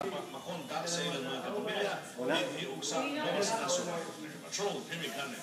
makontak sa ilang mga kapamilya hiug sa Nuevas Nacional Patrol Pirikane.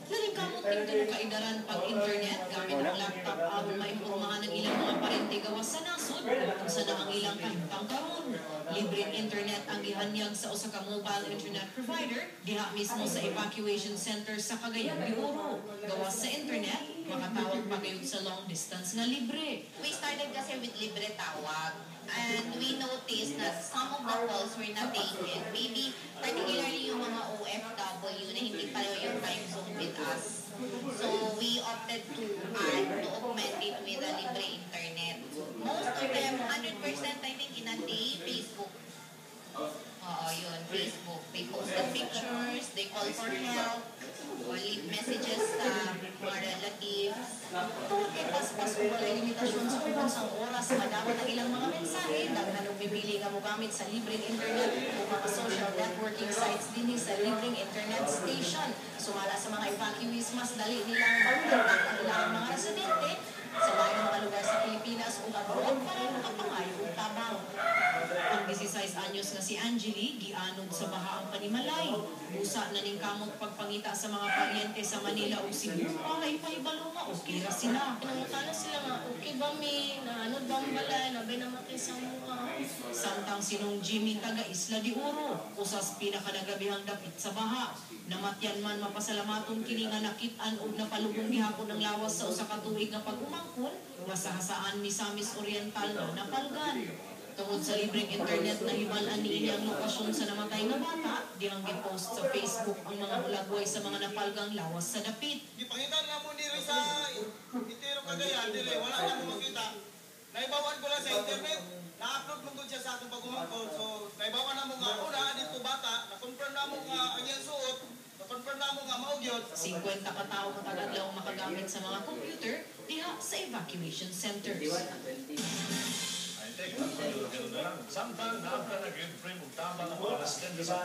Nalikamot ng kaidaran pag-internet gamit ang laptop aron maimpormahan ng ilang mga parente gawas sa nasod kung saan ang ilang kahintang karon. Libreng internet ang gihanyag sa usa ka mobile internet provider diha mismo sa evacuation center sa Cagayan de Oro. Gawas sa internet, makatawag pa kayo sa long distance na libre. We started kasi with libre tawag and we noticed that some of the calls were not taken. Maybe particularly yung mga OFW na hindi pa yung time zone with us. So we opted to augment it with a libre internet. Most of them, 100% I think in a day, Facebook. Oo, yun, Facebook. They posted pictures, they call for help, or leave messages sa mga relatives. Tungkol kay paspas kung walay limitasyon sa kubansang oras, madawat ang ilang mga mensahe, daghan og pipili nga mo gamit sa libreng internet o mga social networking sites din sa libreng internet station. Sumala sa mga evacuees, mas dali nilang mag-contact ang ilang mga residente sa lain ng mga lugar sa Pilipinas o abroad para makapangayo og tabang. Ang 16 anyos nga si Angeli, gianod sa baha ang panimalay. Busa na ning kamot pagpangita sa mga paryente sa Manila o Cebu, ay pahibalo nga okay ra sila. Pinangutana sila nga, okay ba mi, naanod ba ang balay, nabay na makisang mga. Samtang sinong Jimmy taga Isla de Oro, usas pinakanagabihang dapit sa baha. Namatyan man mapasalamaton kini nga nakit-an og napalugong gihapon ng lawas sa usa ka tuig nga pag-umangkon, masahasaan Misamis Oriental na napalgan. Tungod sa libreng internet na himalan niini ang lokasyon sa namatay nga bata, dihang gipost sa Facebook ang mga hulagway sa mga napalgang lawas sa dapit. Gipangitan na mo diri sa Itiro Cagayan, dili wala na mo makita. Naibawan ko lang sa internet, na-upload mo gud siya sa atong pag-umangkon. So, naibawan na mo nga una dito bata, na-confirm na mo nga ang iyang suot, na-confirm na mo nga mao gyud. 50 ka tawo matagad makagamit sa mga computer diha sa evacuation centers. Ay, tek, ganun na lang. Samtang naapta na frame og tabang ang mga residente sa